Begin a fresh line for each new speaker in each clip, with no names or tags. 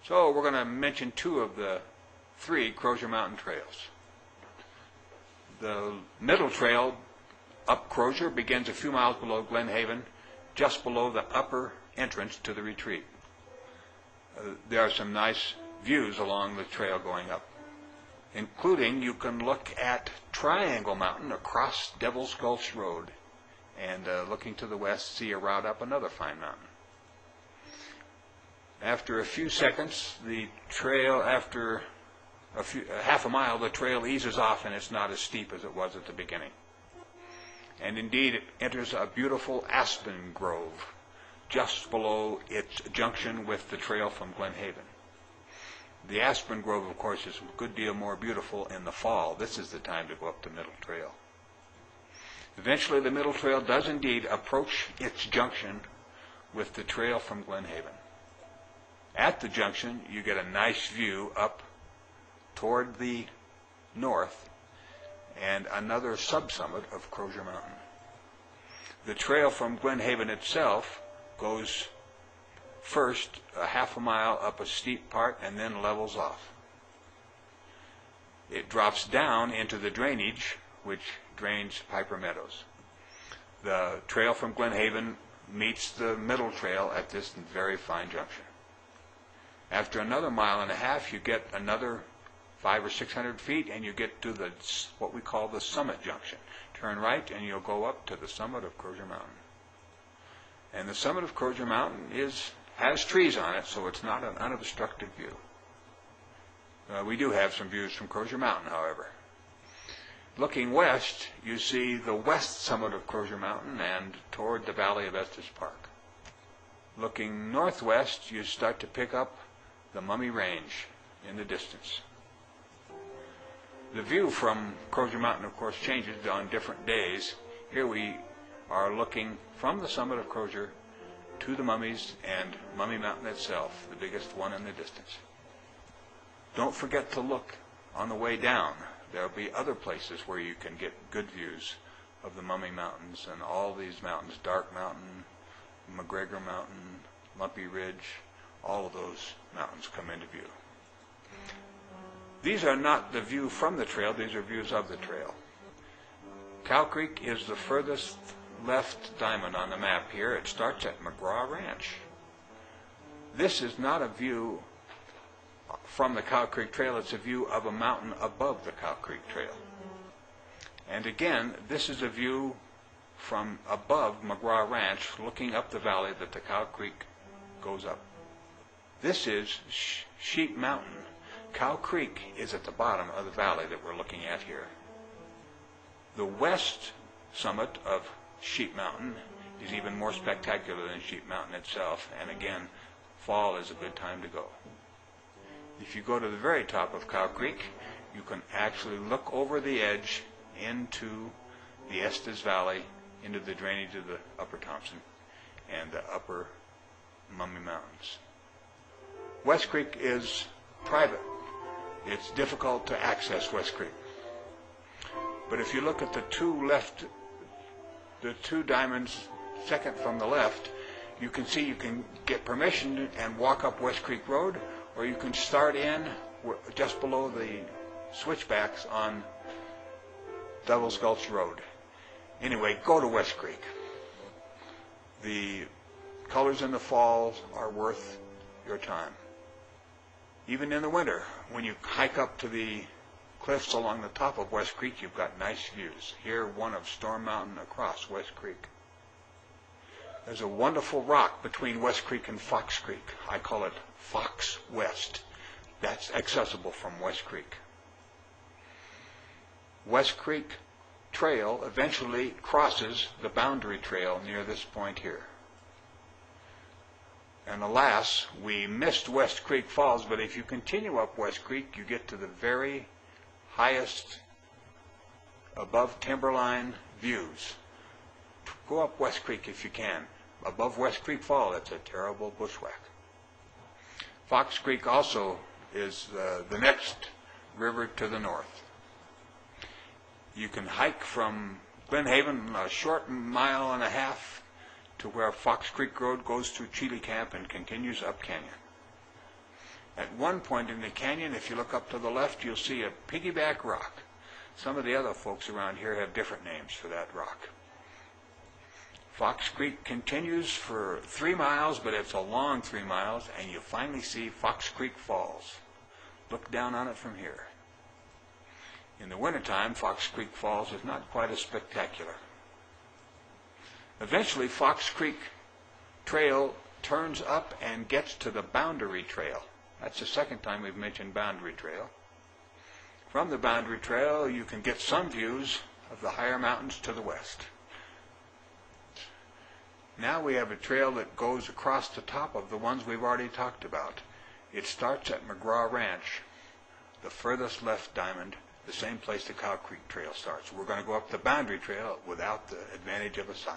So we're going to mention two of the three Crozier Mountain trails. The middle trail up Crozier begins a few miles below Glen Haven, just below the upper entrance to the retreat. There are some nice views along the trail going up, including you can look at Triangle Mountain across Devil's Gulch Road, and looking to the west, see a route up another fine mountain. After a few seconds, the trail, after half a mile, the trail eases off and it's not as steep as it was at the beginning. And indeed, it enters a beautiful aspen grove just below its junction with the trail from Glen Haven. The aspen grove, of course, is a good deal more beautiful in the fall. This is the time to go up the middle trail. Eventually, the middle trail does indeed approach its junction with the trail from Glen Haven. At the junction, you get a nice view up toward the north and another subsummit of Crozier Mountain. The trail from Glen Haven itself goes first a half a mile up a steep part and then levels off. It drops down into the drainage, which drains Piper Meadows. The trail from Glen Haven meets the middle trail at this very fine junction. After another mile and a half, you get another 500 or 600 feet, and you get to the what we call the summit junction. Turn right, and you'll go up to the summit of Crozier Mountain. And the summit of Crozier Mountain has trees on it, so it's not an unobstructed view. We do have some views from Crozier Mountain, however. Looking west, you see the west summit of Crozier Mountain and toward the valley of Estes Park. Looking northwest, you start to pick up the Mummy Range in the distance. The view from Crozier Mountain, of course, changes on different days. Here we are looking from the summit of Crozier to the Mummies and Mummy Mountain itself, the biggest one in the distance. Don't forget to look on the way down. There will be other places where you can get good views of the Mummy Mountains and all these mountains, Dark Mountain, McGregor Mountain, Lumpy Ridge, all of those mountains come into view. These are not the view from the trail, these are views of the trail. Cow Creek is the furthest left diamond on the map here. It starts at McGraw Ranch. This is not a view from the Cow Creek Trail, it's a view of a mountain above the Cow Creek Trail. And again, this is a view from above McGraw Ranch, looking up the valley that the Cow Creek goes up. This is Sheep Mountain. Cow Creek is at the bottom of the valley that we're looking at here. The west summit of Sheep Mountain is even more spectacular than Sheep Mountain itself, and again, fall is a good time to go. If you go to the very top of Cow Creek, you can actually look over the edge into the Estes Valley, into the drainage of the Upper Thompson and the Upper Mummy Mountains. West Creek is private. It's difficult to access West Creek. But if you look at the two diamonds second from the left, you can see you can get permission and walk up West Creek Road, or you can start in just below the switchbacks on Devil's Gulch Road. Anyway, go to West Creek. The colors in the fall are worth your time. Even in the winter, when you hike up to the cliffs along the top of West Creek, you've got nice views. Here, one of Storm Mountain across West Creek. There's a wonderful rock between West Creek and Fox Creek. I call it Fox West. That's accessible from West Creek. West Creek Trail eventually crosses the boundary trail near this point here. And alas, we missed West Creek Falls, but if you continue up West Creek, you get to the very highest above timberline views. Go up West Creek if you can. Above West Creek Fall, it's a terrible bushwhack. Fox Creek also is the next river to the north. You can hike from Glen Haven a short mile and a half to where Fox Creek Road goes through Chile Camp and continues up canyon. At one point in the canyon, if you look up to the left, you'll see a piggyback rock. Some of the other folks around here have different names for that rock. Fox Creek continues for 3 miles, but it's a long 3 miles, and you finally see Fox Creek Falls. Look down on it from here. In the wintertime, Fox Creek Falls is not quite as spectacular. Eventually, Fox Creek Trail turns up and gets to the Boundary Trail. That's the second time we've mentioned Boundary Trail. From the Boundary Trail, you can get some views of the higher mountains to the west. Now we have a trail that goes across the top of the ones we've already talked about. It starts at McGraw Ranch, the furthest left diamond, the same place the Cow Creek Trail starts. We're going to go up the Boundary Trail without the advantage of a sign.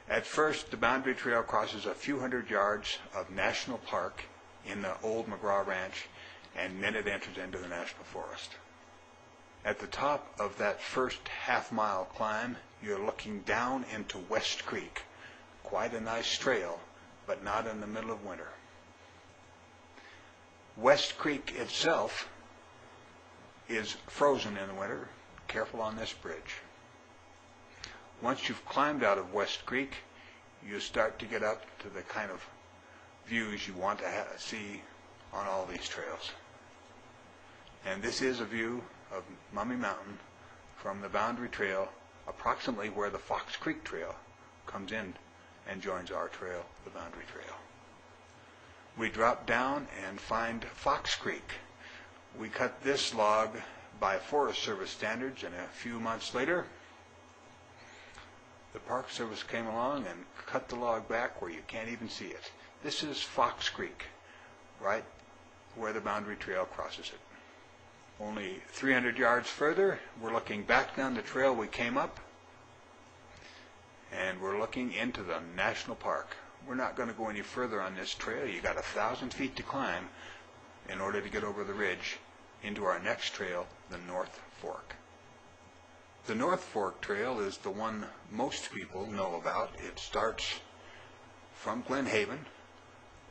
At first, the Boundary Trail crosses a few hundred yards of national park in the old McGraw Ranch, and then it enters into the national forest. At the top of that first half-mile climb, you're looking down into West Creek. Quite a nice trail, but not in the middle of winter. West Creek itself is frozen in the winter. Careful on this bridge. Once you've climbed out of West Creek, you start to get up to the kind of views you want to see on all these trails. And this is a view of Mummy Mountain from the Boundary Trail, approximately where the Fox Creek Trail comes in and joins our trail, the Boundary Trail. We drop down and find Fox Creek. We cut this log by Forest Service standards, and a few months later, the Park Service came along and cut the log back where you can't even see it. This is Fox Creek, right where the Boundary Trail crosses it. Only 300 yards further, we're looking back down the trail we came up, and we're looking into the national park. We're not going to go any further on this trail. You got 1,000 feet to climb in order to get over the ridge into our next trail, the North Fork. The North Fork Trail is the one most people know about. It starts from Glen Haven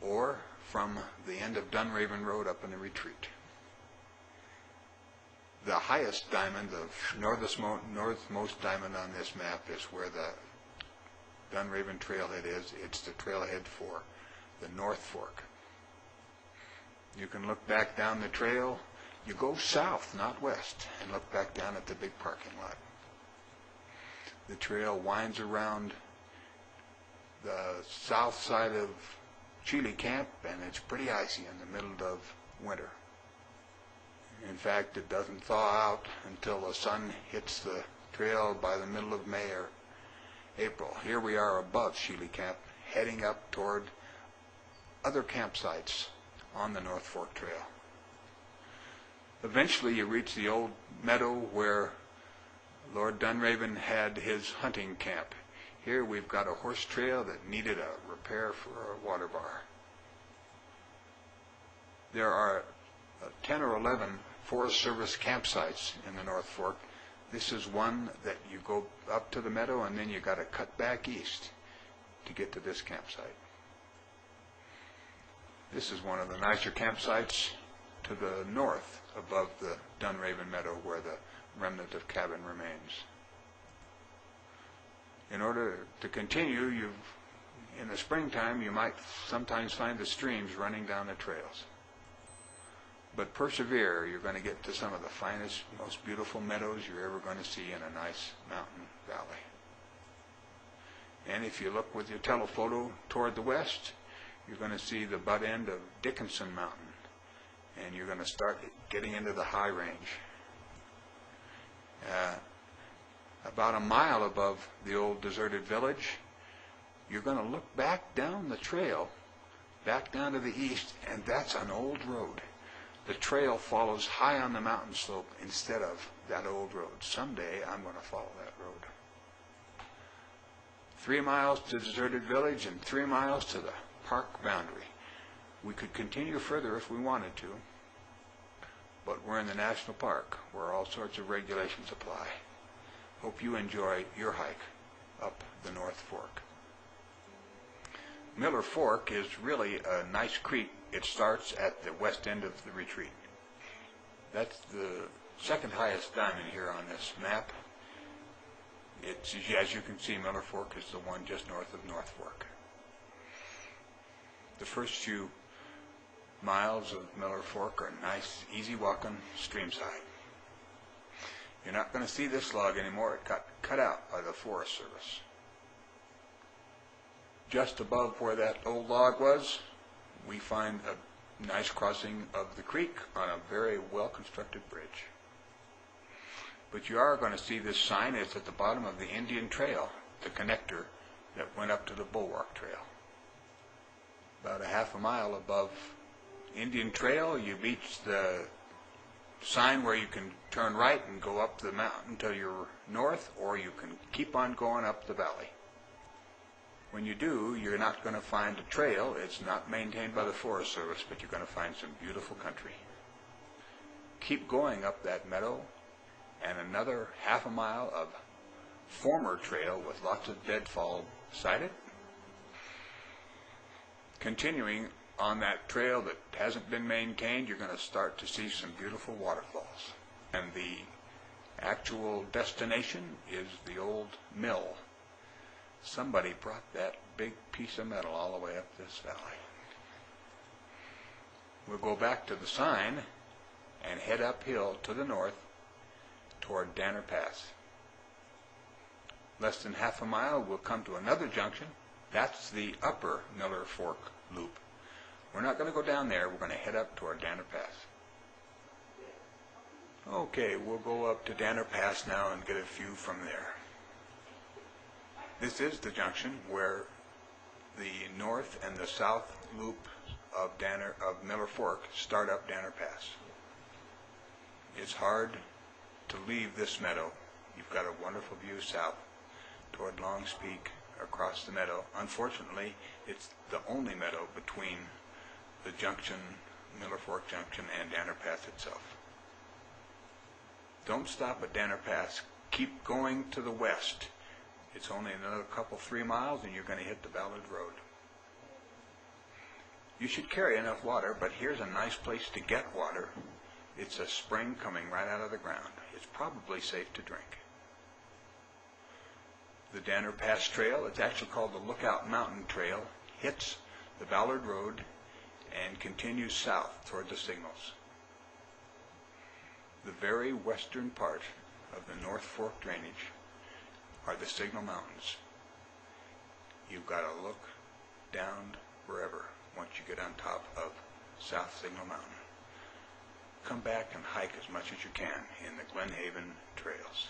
or from the end of Dunraven Road up in the retreat. The highest diamond, the northmost diamond on this map, is where the Dunraven Trailhead is. It's the trailhead for the North Fork. You can look back down the trail. You go south, not west, and look back down at the big parking lot. The trail winds around the south side of Chile Camp, and it's pretty icy in the middle of winter. In fact, it doesn't thaw out until the sun hits the trail by the middle of May or April. Here we are above Chile Camp, heading up toward other campsites on the North Fork Trail. Eventually you reach the old meadow where Lord Dunraven had his hunting camp. Here we've got a horse trail that needed a repair for a water bar. There are 10 or 11 Forest Service campsites in the North Fork. This is one that you go up to the meadow and then you got to cut back east to get to this campsite. This is one of the nicer campsites to the north above the Dunraven Meadow where the remnant of cabin remains. In order to continue, in the springtime you might sometimes find the streams running down the trails. But persevere, you're going to get to some of the finest, most beautiful meadows you're ever going to see in a nice mountain valley. And if you look with your telephoto toward the west, you're going to see the butt end of Dickinson Mountain, and you're going to start getting into the high range. About a mile above the old deserted village, you're going to look back down the trail, back down to the east, and that's an old road. The trail follows high on the mountain slope instead of that old road. Someday I'm going to follow that road. 3 miles to the deserted village and 3 miles to the park boundary. We could continue further if we wanted to, but we're in the national park where all sorts of regulations apply. Hope you enjoy your hike up the North Fork. Miller Fork is really a nice creek it starts at the west end of the retreat. That's the second highest diamond here on this map. It's, as you can see, Miller Fork is the one just north of North Fork. The first few miles of Miller Fork are nice, easy walking streamside. You're not going to see this log anymore. It got cut out by the Forest Service. Just above where that old log was, we find a nice crossing of the creek on a very well-constructed bridge. But you are going to see this sign. It's at the bottom of the Indian Trail, the connector that went up to the Bulwark Trail. About a half a mile above Indian Trail, you reach the sign where you can turn right and go up the mountain to your north, or you can keep on going up the valley. When you do, you're not going to find a trail. It's not maintained by the Forest Service, but you're going to find some beautiful country. Keep going up that meadow, and another half a mile of former trail with lots of deadfall beside it. Continuing on that trail that hasn't been maintained, you're going to start to see some beautiful waterfalls. And the actual destination is the old mill. Somebody brought that big piece of metal all the way up this valley. We'll go back to the sign and head uphill to the north toward Danner Pass. Less than half a mile, we'll come to another junction. That's the upper Miller Fork loop. We're not going to go down there. We're going to head up toward Danner Pass. Okay, we'll go up to Danner Pass now and get a view from there. This is the junction where the north and the south loop of Miller Fork start up Danner Pass. It's hard to leave this meadow. You've got a wonderful view south toward Long's Peak across the meadow. Unfortunately, it's the only meadow between the junction, Miller Fork Junction, and Danner Pass itself. Don't stop at Danner Pass. Keep going to the west. It's only another 3 miles and you're going to hit the Ballard Road. You should carry enough water, but here's a nice place to get water. It's a spring coming right out of the ground. It's probably safe to drink. The Danner Pass Trail, it's actually called the Lookout Mountain Trail, hits the Ballard Road and continues south toward the signals. The very western part of the North Fork drainage are the Signal Mountains. You've got to look down forever once you get on top of South Signal Mountain. Come back and hike as much as you can in the Glen Haven trails.